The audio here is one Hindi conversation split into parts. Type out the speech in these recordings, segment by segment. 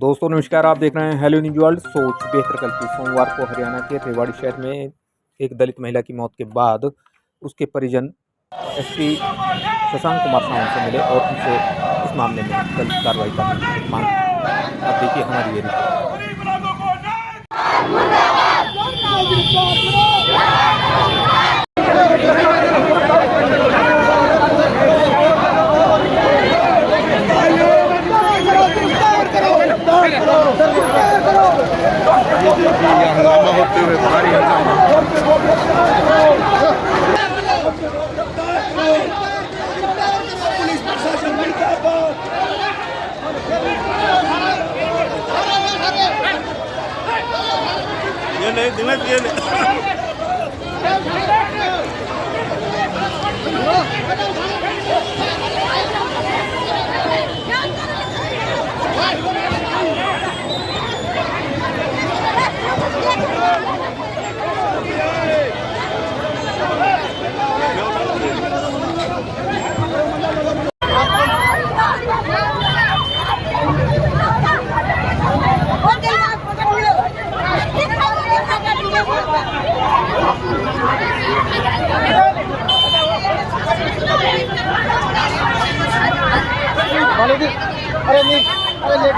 दोस्तों नमस्कार, आप देख रहे हैं हेलो न्यूज वर्ल्ड। सोच बेहतर कल की सोमवार को हरियाणा के रेवाड़ी शहर में एक दलित महिला की मौत के बाद उसके परिजन एसपी शशांक कुमार सावंत से मिले और उनसे इस मामले में जल्द कार्रवाई करने की मांग की। अब देखिए हमारी ये रिपोर्ट। हंगामा होते हुए भारी ये नहीं दिनेश ये अरे नहीं, अरे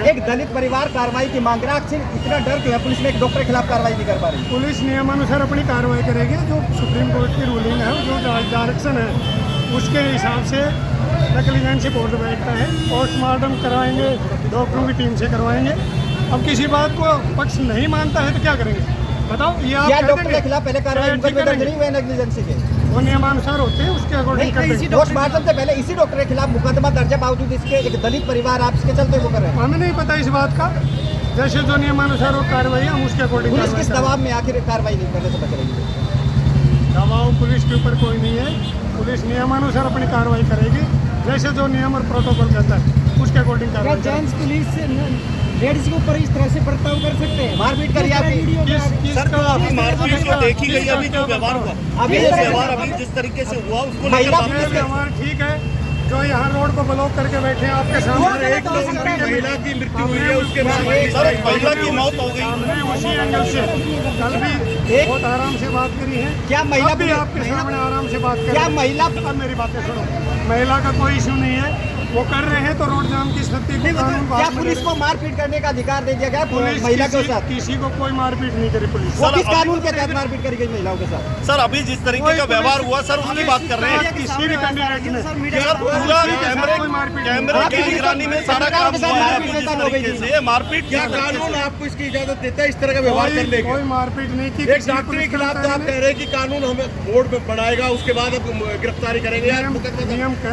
एक दलित परिवार कार्रवाई की मांग रहा है। आखिर इतना डर क्यों है? पुलिस ने एक डॉक्टर के खिलाफ कार्रवाई नहीं कर पा रही। पुलिस नियमानुसार अपनी कार्रवाई करेगी। जो सुप्रीम कोर्ट की रूलिंग है, जो डायरेक्शन है, उसके हिसाब से नेग्लिजेंसी बोर्ड बैठता है। पोस्टमार्टम करवाएंगे, डॉक्टरों की टीम से करवाएंगे। अब किसी बात को पक्ष नहीं मानता है तो क्या करेंगे बताओ? ये आप डॉक्टर के खिलाफ पहले कार्रवाई नहीं हुई नेग्लिजेंसी के? वो नियमानुसार होते हैं, उसके अकॉर्डिंग करते हैं। पोस्टमार्टम से पहले इसी डॉक्टर के खिलाफ मुकदमा दर्ज है, बावजूद इसके एक दलित परिवार आप इसके चलते वो कर रहे हैं। हमें नहीं पता इस बात का। जैसे जो नियमानुसार वो कार्रवाई हम उसके अकॉर्डिंग। पुलिस किस दबाव में आखिर कार्रवाई नहीं करने से बच रही है? दबाव पुलिस के ऊपर कोई नहीं है। पुलिस नियमानुसार अपनी कार्रवाई करेगी, जैसे जो नियम और प्रोटोकॉल कहता है उसके अकॉर्डिंग कार्रवाई। जेंट्स पुलिस लेडीज के ऊपर इस तरह से बर्ताव कर सकते हैं? मारपीट करिए आपकी सर तो अभी मारपीट तो देखी गई, अभी जो व्यवहार हुआ, अभी व्यवहार अभी जिस तरीके से हुआ उसको व्यवहार ठीक है। जो यहाँ रोड पर ब्लॉक करके बैठे हैं आपके सामने, एक तो महिला की मृत्यु हुई है, उसके बाद सर महिला की मौत हो गई। हमने उसी एंगल से कल भी बहुत आराम से बात करी है। क्या महिला भी आपके सामने आराम से बात करें? क्या महिला? अब मेरी बातें सुनो, महिला का कोई इशू नहीं है। वो कर रहे हैं तो रोड जाम की स्थिति को कानून। क्या पुलिस को मारपीट करने का अधिकार दे दिया गया महिला के साथ? किसी को कोई मारपीट नहीं करी पुलिस। वो किस कानून के तहत मारपीट करी गई महिलाओं के साथ? सर अभी जिस तरीके का व्यवहार हुआ सर उसकी बात कर रहे हैं। किसी भी कैंडिडेट ने पूरा कैमरे की निगरानी में सारा काम हुआ है। अभी जिस तरीके से मारपीट, क्या कानून आपको इसकी इजाजत देता है इस तरह का व्यवहार करने की? कोई मारपीट नहीं की। एक डॉक्टर के खिलाफ तो आप कह रहे हैं कि कानून हमें बोर्ड में बढ़ाएगा, उसके बाद अब गिरफ्तारी करेंगे,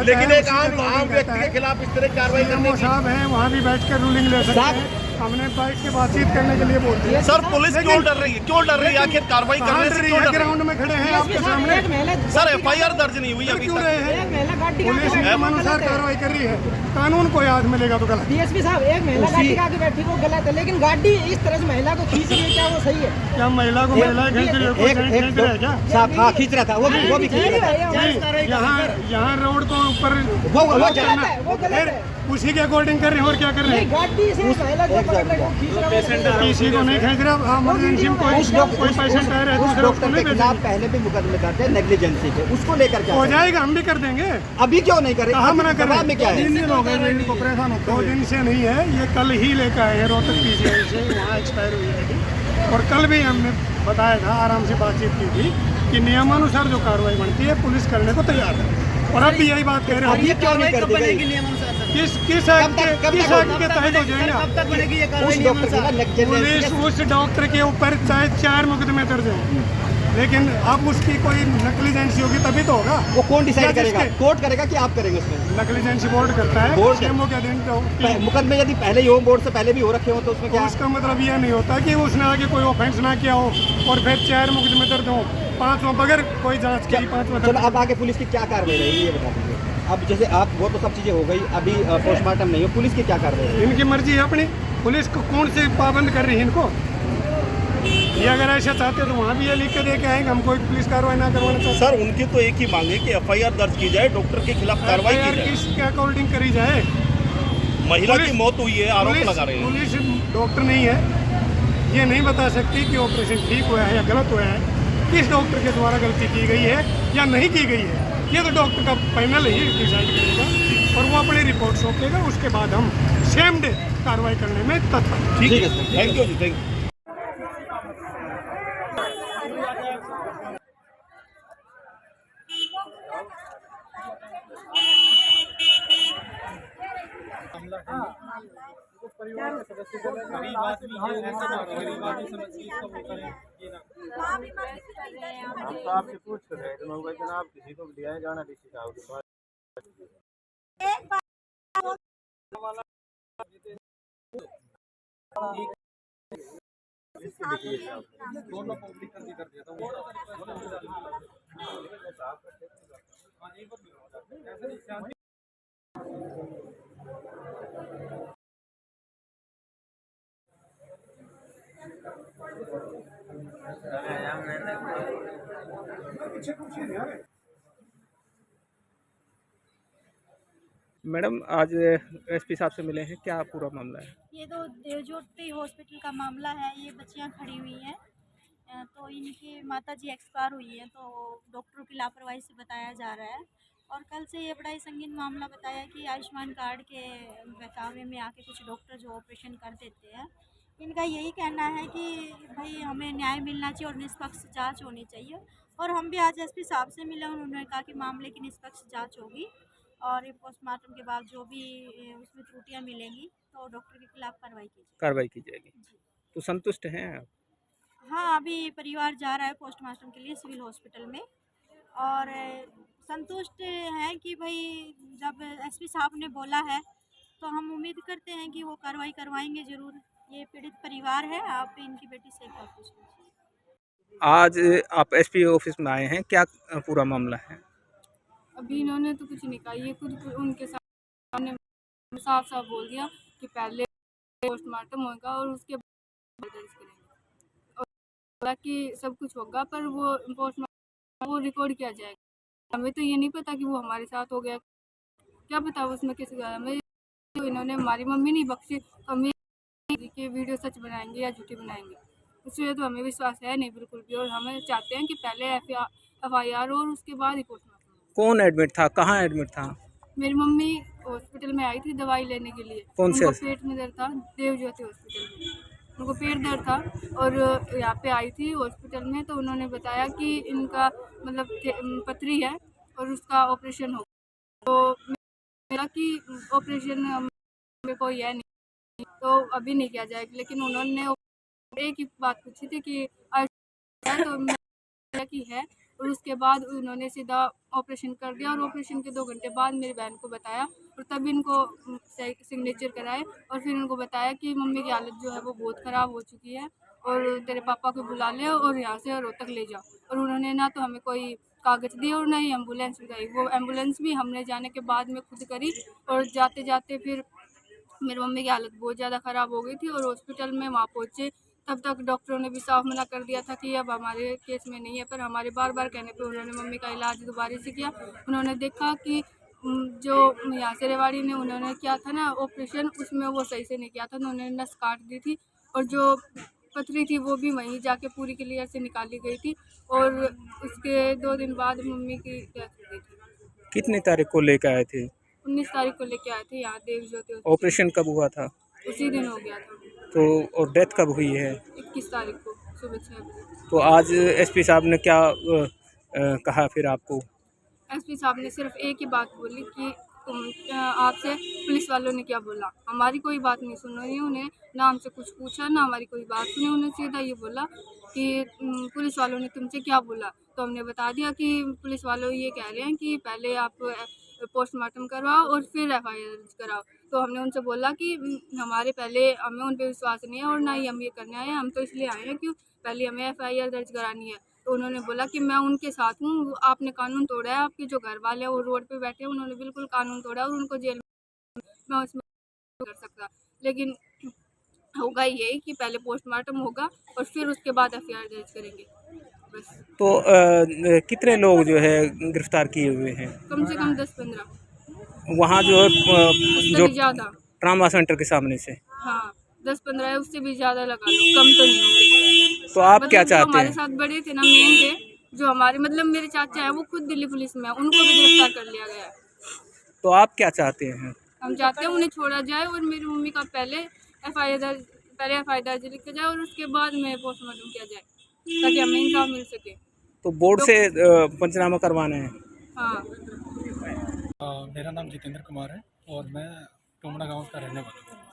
लेकिन एक आम व्यक्ति के खिलाफ इस तरह की कार्रवाई करने की साहब है, वहाँ भी बैठ कर रूलिंग ले सकते हैं। हमने बाइक से बातचीत करने के लिए बोल दिया। सर पुलिस क्यों डर रही है, क्यों डर रही है, आखिर कार्रवाई करने से क्यों डर रही ग्राउंड में खड़े हैं आपके सामने। है? सर FIR दर्ज नहीं हुई अभी क्यों तक। रहे हैं? एक महिला गाड़ी का पुलिस नियमानुसार कार्रवाई कर रही है, कानून को याद मिलेगा तो गलत। डीएसपी साहब, एक महिला गाड़ी का आगे बैठी वो गलत है, लेकिन गाड़ी इस तरह से महिला को खींच रही है, क्या वो सही है? क्या महिला को महिला खींच रही है? कोई एक जेंट्स खींच रहा है क्या? साहब हाँ खींच रहा था, वो भी खींच रहा था। नहीं, यहाँ रोड को ऊपर वो गलत है, वो गलत फिर है। उसी के अकॉर्डिंग कर रहे हैं और क्या कर रहे नहीं, हैं? गाड़ी से महिला को पकड़ के वो खींच रहा है। किसी को नहीं खींच रहा, इमरजेंसी में कोई पेशेंट आ रहा है उस दूसरे डॉक्टर उसको के नहीं खिलाफ भेजेंगे। पहले भी मुकदमे दर्ज है नेग्लिजेंसी के, उसको लेकर क्या हो करें? जाएगा, हम भी कर देंगे। अभी क्यों नहीं करे? कहाँ मना कर रहे जवाब में क्या है? 3 दिन हो गए इनको परेशान होते। 2 दिन से नहीं है, ये कल ही लेकर आए हैं रोहतक PGI से, वहाँ एक्सपायर हुई है गाड़ी। और कल भी हमने बताया था, आराम से बातचीत की थी कि नियमानुसार जो कार्रवाई बनती है पुलिस करने को तैयार है। और अब भी यही बात कह रहे अभी हैं, क्यों नहीं कर दी गई? किस कब एक्ट के तहत हो जाएगा? उस डॉक्टर के ना नेग्लिजेंसी पुलिस उस डॉक्टर के ऊपर चाहे 4 मुकदमे दर्ज हैं, लेकिन अब उसकी कोई नेग्लिजेंसी होगी तभी तो होगा। वो कौन डिसाइड या करेगा? जिसके- कोर्ट करेगा कि आप करेंगे उसमें? नेग्लिजेंसी बोर्ड करता है। बोर्ड CMO के अधीन तो मुकदमे यदि पहले ही हो, बोर्ड से पहले भी हो रखे हो, तो उसमें क्या? उसका मतलब ये नहीं होता कि उसने आगे कोई ऑफेंस ना किया हो और फिर 4 मुकदमे दर्ज हो, 5वां बगैर कोई जांच की 5वां चलो दर्ज। अब आगे पुलिस की क्या कार्रवाई रहेगी ये बता दीजिए। अब जैसे आप वो तो सब चीजें हो गई, अभी पोस्टमार्टम नहीं हो, पुलिस की क्या कार्रवाई रहेगी? इनकी मर्जी है अपनी, पुलिस को कौन से पाबंद कर रही है इनको? ये अगर ऐसा चाहते तो वहाँ भी ये लिख के दे के आएंगे, हम कोई पुलिस कार्रवाई ना करवाना चाहते। सर उनकी तो एक ही मांग है कि FIR दर्ज की जाए, डॉक्टर के खिलाफ कार्रवाई की जाए। किसके अकॉर्डिंग करी जाए? महिला की मौत हुई है, आरोप लगा रहे हैं। पुलिस डॉक्टर नहीं है, ये नहीं बता सकती कि ऑपरेशन ठीक हुआ है या गलत हुआ है, किस डॉक्टर के द्वारा गलती की गई है या नहीं की गई है। ये तो डॉक्टर का पैनल ही डिसाइड करेगा और वो अपनी रिपोर्ट सौंपेगा, उसके बाद हम सेम डे कार्रवाई करने में तत्पर। ठीक है सर। थैंक यू जी, थैंक यू। हम तो आपसे पूछ रहे थे, मैं जनाब किसी को दिया जाना डीसी साहब के पास। मैडम आज SP साहब से मिले हैं, क्या पूरा मामला है? ये तो देवज्योति हॉस्पिटल का मामला है। ये बच्चियां खड़ी हुई हैं, तो इनकी माताजी एक्सपायर हुई हैं, तो डॉक्टरों की लापरवाही से बताया जा रहा है। और कल से ये बड़ा ही संगीन मामला बताया कि आयुष्मान कार्ड के बहकावे में आके कुछ डॉक्टर जो ऑपरेशन कर देते हैं, इनका यही कहना है कि भाई हमें न्याय मिलना चाहिए और निष्पक्ष जांच होनी चाहिए। और हम भी आज SP साहब से मिले, उन्होंने कहा कि मामले की निष्पक्ष जांच होगी और ये पोस्टमार्टम के बाद जो भी उसमें त्रुटियां मिलेंगी तो डॉक्टर के खिलाफ कार्रवाई की जाएगी। जी। तो संतुष्ट हैं आप? हाँ, अभी परिवार जा रहा है पोस्टमार्टम के लिए सिविल हॉस्पिटल में और संतुष्ट हैं कि भाई जब SP साहब ने बोला है तो हम उम्मीद करते हैं कि वो कार्रवाई करवाएंगे ज़रूर। ये पीड़ित परिवार है, आप इनकी बेटी से एक बार पूछ लीजिए। आज आप SP ऑफिस में आए हैं, क्या पूरा मामला है? अभी इन्होंने तो कुछ नहीं कहा, ये खुद उनके सामने साफ साफ बोल दिया कि पहले पोस्टमार्टम होगा और उसके बाद दर्ज करेंगे और बोला कि सब कुछ होगा पर वो पोस्टमार्टम वो रिकॉर्ड किया जाएगा। हमें तो ये नहीं पता कि वो हमारे साथ हो गया, क्या पता उसमें किसी का। हमें तो इन्होंने हमारी मम्मी नहीं बख्शी, तो हमें कि वीडियो सच बनाएंगे या झूठी बनाएंगे, उसमें तो हमें विश्वास है नहीं बिल्कुल भी। और हमें चाहते हैं कि पहले FIR और उसके बाद ही पोस्टमार्टम। कौन एडमिट था, कहाँ एडमिट था? मेरी मम्मी हॉस्पिटल में आई थी दवाई लेने के लिए। कौन से? उनको पेट में दर्द था, देवज्योति हॉस्पिटल में उनको पेट दर्द था और यहाँ पे आई थी हॉस्पिटल में, तो उन्होंने बताया कि इनका मतलब पथरी है और उसका ऑपरेशन हो। तो मेरा कि ऑपरेशन में कोई है नहीं तो अभी नहीं किया जाएगा, लेकिन उन्होंने एक ही बात पूछी थी कि तो मेरा की है और उसके बाद उन्होंने सीधा ऑपरेशन कर दिया और ऑपरेशन के 2 घंटे बाद मेरी बहन को बताया और तभी इनको सिग्नेचर कराए और फिर उनको बताया कि मम्मी की हालत जो है वो बहुत ख़राब हो चुकी है और तेरे पापा को बुला ले और यहाँ से रोहतक ले जाओ। और उन्होंने ना तो हमें कोई कागज़ दिए और ना ही एम्बुलेंस लगाई। वो एम्बुलेंस भी हमने जाने के बाद में खुद करी और जाते जाते फिर मेरी मम्मी की हालत बहुत ज़्यादा ख़राब हो गई थी और हॉस्पिटल में वहाँ पहुँचे तब तक डॉक्टरों ने भी साफ मना कर दिया था कि अब हमारे केस में नहीं है। पर हमारे बार बार कहने पे उन्होंने मम्मी का इलाज दोबारा से किया। उन्होंने देखा कि जो यहाँ से रेवाड़ी ने उन्होंने किया था ना ऑपरेशन, उसमें वो सही से नहीं किया था, उन्होंने नस काट दी थी और जो पथरी थी वो भी वहीं जाके पूरी क्लियर से निकाली गई थी और उसके 2 दिन बाद मम्मी की डेथ हो गई थी। कितनी तारीख को लेकर आए थे? 19 तारीख को लेके आए थे यहाँ देव ज्योति। ऑपरेशन कब हुआ था? उसी दिन हो गया था। तो और डेथ कब हुई है? 21 तारीख को सुबह 6 बजे। तो आज एसपी साहब ने क्या कहा फिर आपको? एसपी साहब ने सिर्फ एक ही बात बोली कि तुम आपसे पुलिस वालों ने क्या बोला। हमारी कोई बात नहीं सुनी उन्हें, ना हमसे कुछ पूछा ना हमारी कोई बात सुनी। उन्हें सीधा ये बोला कि पुलिस वालों ने तुमसे क्या बोला। तो हमने बता दिया कि पुलिस वालों ये कह रहे हैं कि पहले आप पोस्टमार्टम करवाओ और फिर एफआईआर दर्ज कराओ। तो हमने उनसे बोला कि हमारे पहले हमें उन पर विश्वास नहीं है और ना ही हम ये करने आए हैं, हम तो इसलिए आए हैं कि पहले हमें एफआईआर दर्ज करानी है। तो उन्होंने बोला कि मैं उनके साथ हूँ, आपने कानून तोड़ा है, आपके जो घर वाले हैं वो रोड पे बैठे हैं उन्होंने बिल्कुल कानून तोड़ा और उनको जेल में मैं उसमें कर सकता। लेकिन होगा यही कि पहले पोस्टमार्टम होगा और फिर उसके बाद एफआईआर दर्ज करेंगे बस। तो कितने लोग जो है गिरफ्तार किए हुए हैं? कम से कम 10-15, वहाँ जो है उससे जो भी ज़्यादा। ट्रामा सेंटर के सामने से। हाँ 10-15 है, उससे भी ज़्यादा लगा लो, कम तो नहीं होंगे। तो आप क्या मतलब जो चाहते हमारे हैं? साथ बड़े थे ना, मेन थे, जो हमारे मतलब मेरे चाचा हैं वो खुद दिल्ली पुलिस में है, उनको भी गिरफ्तार कर लिया गया है। तो आप क्या चाहते हैं? हम चाहते हैं उन्हें छोड़ा जाए और मेरी मम्मी का पहले एफआईआर दर्ज लिखा जाए और उसके बाद में पोस्टमार्टम किया जाए ताकि हमें इंसाफ मिल सके। तो बोर्ड से पंचनामा करवाना है? हाँ। मेरा नाम जितेंद्र कुमार है और मैं टोमड़ा गांव का रहने वाला हूँ।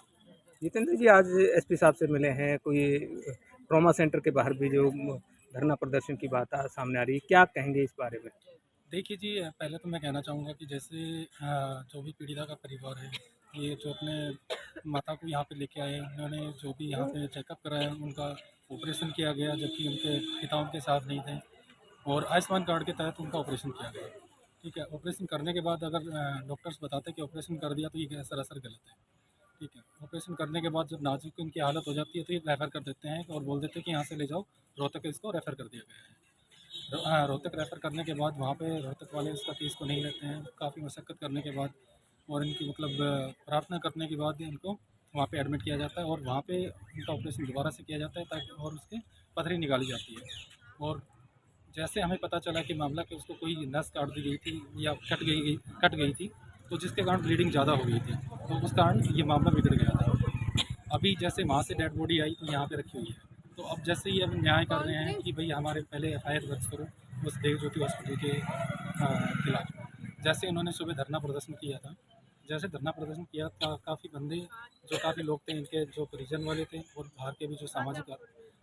जितेंद्र जी, आज एसपी साहब से मिले हैं, कोई ट्रॉमा सेंटर के बाहर भी जो धरना प्रदर्शन की बात सामने आ रही है, क्या कहेंगे इस बारे में? देखिए जी, पहले तो मैं कहना चाहूँगा कि जैसे जो भी पीड़िता का परिवार है, ये जो अपने माता को यहाँ पे लेके आए, उन्होंने जो भी यहाँ पे चेकअप कराया, उनका ऑपरेशन किया गया जबकि उनके पिता उनके साथ नहीं थे और आयुष्मान कार्ड के तहत उनका ऑपरेशन किया गया। ठीक है, ऑपरेशन करने के बाद अगर डॉक्टर्स बताते कि ऑपरेशन कर दिया तो ये सरासर गलत है। ठीक है, ऑपरेशन करने के बाद जब नाजुक उनकी हालत हो जाती है तो ये रेफ़र कर देते हैं और बोल देते हैं कि यहाँ से ले जाओ रोहतक, इसको रेफ़र कर दिया गया है। रोहतक रेफ़र करने के बाद वहाँ पे रोहतक वाले इसका केस को नहीं लेते हैं। काफ़ी मशक्क़त करने के बाद और इनकी मतलब प्रार्थना करने के बाद इनको वहाँ पे एडमिट किया जाता है और वहाँ पे उनका ऑपरेशन दोबारा से किया जाता है ताकि और उसके पथरी निकाली जाती है। और जैसे हमें पता चला कि मामला कि उसको कोई नस काट दी गई थी या कट गई थी, तो जिसके कारण ब्लीडिंग ज़्यादा हो गई थी, तो उस कारण ये मामला बिगड़ गया था। अभी जैसे वहाँ से डेड बॉडी आई तो यहाँ पे रखी हुई है, तो अब जैसे ही अब न्याय कर रहे हैं कि भाई हमारे पहले एफआईआर दर्ज करो उस देव ज्योति हॉस्पिटल के खिलाफ। जैसे उन्होंने सुबह धरना प्रदर्शन किया था, जैसे धरना प्रदर्शन किया था, काफ़ी बंदे जो काफ़ी लोग थे, इनके जो परिजन वाले थे और बाहर के भी जो सामाजिक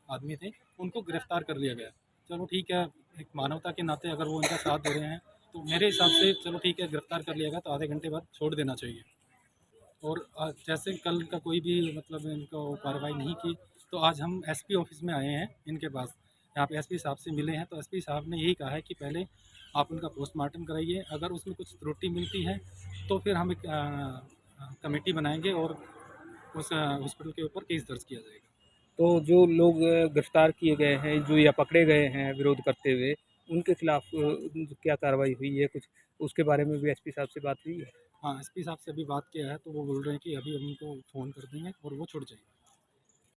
आदमी थे, उनको गिरफ्तार कर लिया गया। चलो ठीक है, एक मानवता के नाते अगर वो इनका साथ दे रहे हैं तो मेरे हिसाब से चलो ठीक है, गिरफ्तार कर लिया गया तो आधे घंटे बाद छोड़ देना चाहिए। और जैसे कल का कोई भी मतलब इनको कार्रवाई नहीं की, तो आज हम एसपी ऑफिस में आए हैं इनके पास, यहाँ पे एसपी साहब से मिले हैं। तो एसपी साहब ने यही कहा है कि पहले आप उनका पोस्टमार्टम कराइए, अगर उसमें कुछ त्रुटि मिलती है तो फिर हम एक कमेटी बनाएंगे और उस हॉस्पिटल के ऊपर केस दर्ज किया जाएगा। तो जो लोग गिरफ्तार किए गए हैं, जो या पकड़े गए हैं विरोध करते हुए, उनके खिलाफ क्या कार्रवाई हुई है कुछ, उसके बारे में भी एसपी साहब से बात हुई है? हाँ, एसपी साहब से अभी बात किया है तो वो बोल रहे हैं कि अभी हम उनको फ़ोन कर देंगे और वो छुट जाएंगे।